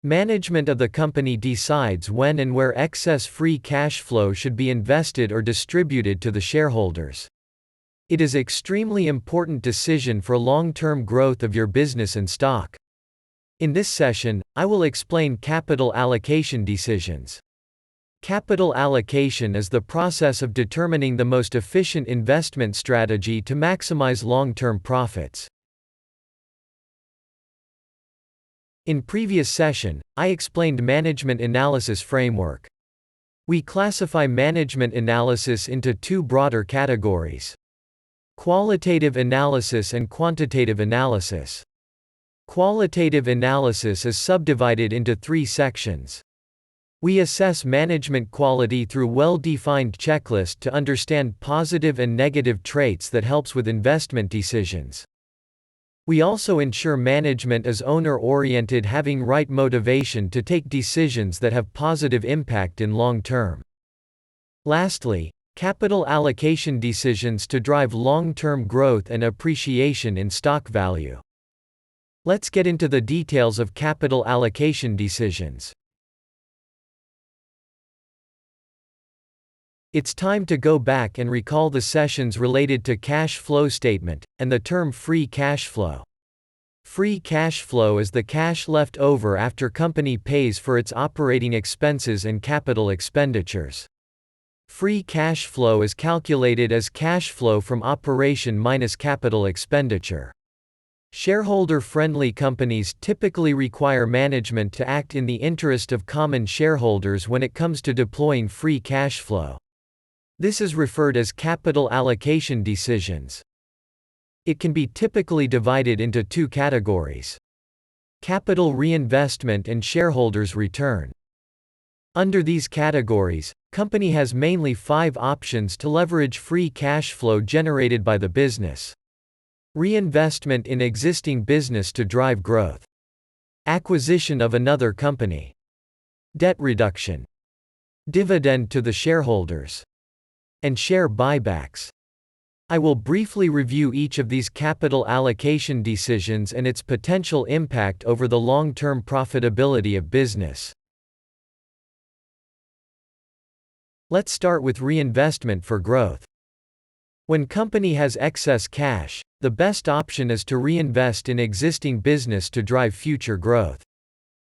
Management of the company decides when and where excess free cash flow should be invested or distributed to the shareholders. It is an extremely important decision for long-term growth of your business and stock. In this session, I will explain capital allocation decisions. Capital allocation is the process of determining the most efficient investment strategy to maximize long-term profits. In previous session, I explained management analysis framework. We classify management analysis into two broader categories: qualitative analysis and quantitative analysis. Qualitative analysis is subdivided into three sections. We assess management quality through well-defined checklist to understand positive and negative traits that helps with investment decisions. We also ensure management is owner-oriented, having right motivation to take decisions that have positive impact in long term. Lastly, capital allocation decisions to drive long-term growth and appreciation in stock value. Let's get into the details of capital allocation decisions. It's time to go back and recall the sessions related to cash flow statement, and the term free cash flow. Free cash flow is the cash left over after company pays for its operating expenses and capital expenditures. Free cash flow is calculated as cash flow from operation minus capital expenditure. Shareholder-friendly companies typically require management to act in the interest of common shareholders when it comes to deploying free cash flow. This is referred as capital allocation decisions. It can be typically divided into two categories: capital reinvestment and shareholders' return. Under these categories, company has mainly 5 options to leverage free cash flow generated by the business. Reinvestment in existing business to drive growth. Acquisition of another company. Debt reduction. Dividend to the shareholders. And share buybacks. I will briefly review each of these capital allocation decisions and its potential impact over the long-term profitability of business. Let's start with reinvestment for growth. When company has excess cash, the best option is to reinvest in existing business to drive future growth.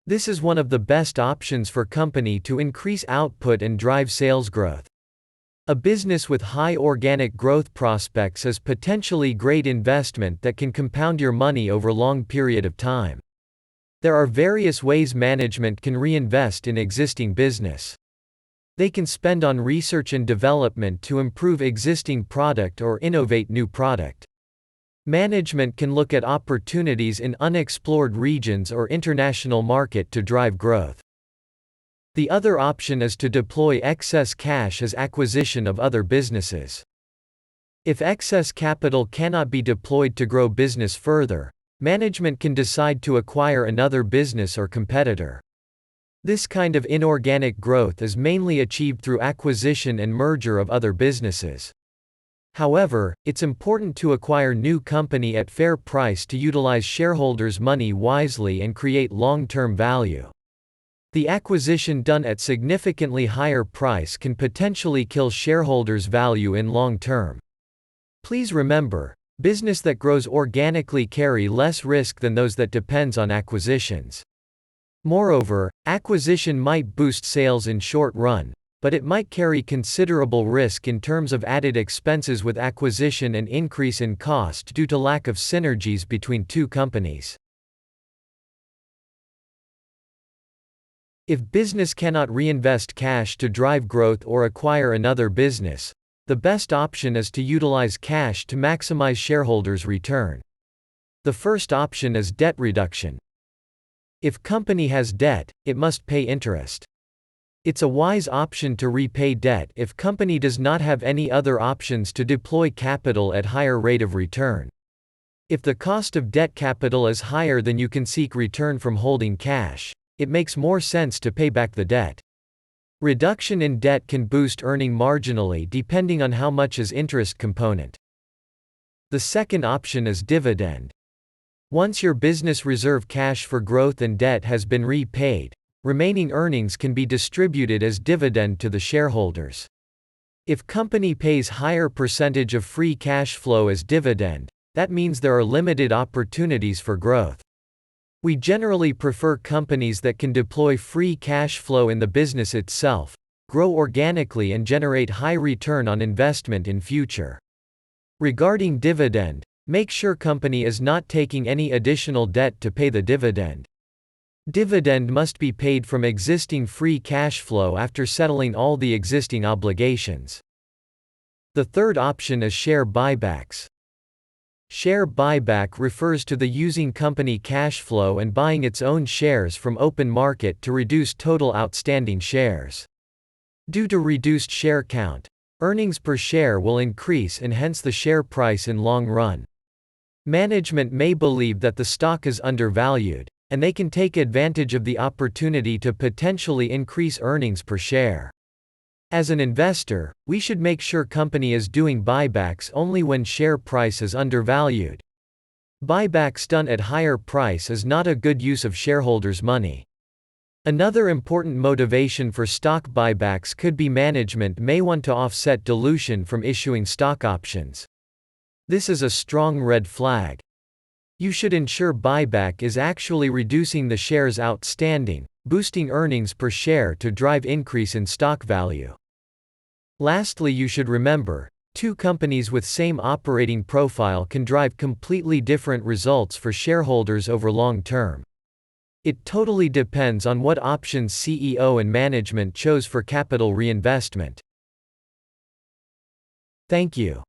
This is one of the best options for company to increase output and drive sales growth. A business with high organic growth prospects is potentially great investment that can compound your money over long period of time. There are various ways management can reinvest in existing business. They can spend on research and development to improve existing product or innovate new product. Management can look at opportunities in unexplored regions or international market to drive growth. The other option is to deploy excess cash as acquisition of other businesses. If excess capital cannot be deployed to grow business further, management can decide to acquire another business or competitor. This kind of inorganic growth is mainly achieved through acquisition and merger of other businesses. However, it's important to acquire new company at fair price to utilize shareholders' money wisely and create long-term value. The acquisition done at significantly higher price can potentially kill shareholders' value in long term. Please remember, business that grows organically carry less risk than those that depends on acquisitions. Moreover, acquisition might boost sales in short run, but it might carry considerable risk in terms of added expenses with acquisition and increase in cost due to lack of synergies between two companies. If business cannot reinvest cash to drive growth or acquire another business, the best option is to utilize cash to maximize shareholders' return. The first option is debt reduction. If company has debt, it must pay interest. It's a wise option to repay debt if company does not have any other options to deploy capital at higher rate of return. If the cost of debt capital is higher than you can seek return from holding cash, it makes more sense to pay back the debt. Reduction in debt can boost earning marginally depending on how much is interest component. The second option is dividend. Once your business reserve cash for growth and debt has been repaid, remaining earnings can be distributed as dividend to the shareholders. If company pays higher percentage of free cash flow as dividend, that means there are limited opportunities for growth. We generally prefer companies that can deploy free cash flow in the business itself, grow organically and generate high return on investment in future. Regarding dividend, make sure company is not taking any additional debt to pay the dividend. Dividend must be paid from existing free cash flow after settling all the existing obligations. The third option is share buybacks. Share buyback refers to the using company cash flow and buying its own shares from open market to reduce total outstanding shares. Due to reduced share count, earnings per share will increase and hence the share price in long run. Management may believe that the stock is undervalued, and they can take advantage of the opportunity to potentially increase earnings per share. As an investor, we should make sure company is doing buybacks only when share price is undervalued. Buybacks done at higher price is not a good use of shareholders' money. Another important motivation for stock buybacks could be management may want to offset dilution from issuing stock options. This is a strong red flag. You should ensure buyback is actually reducing the shares outstanding, boosting earnings per share to drive increase in stock value. Lastly, you should remember, two companies with same operating profile can drive completely different results for shareholders over long term. It totally depends on what options CEO and management chose for capital reinvestment. Thank you.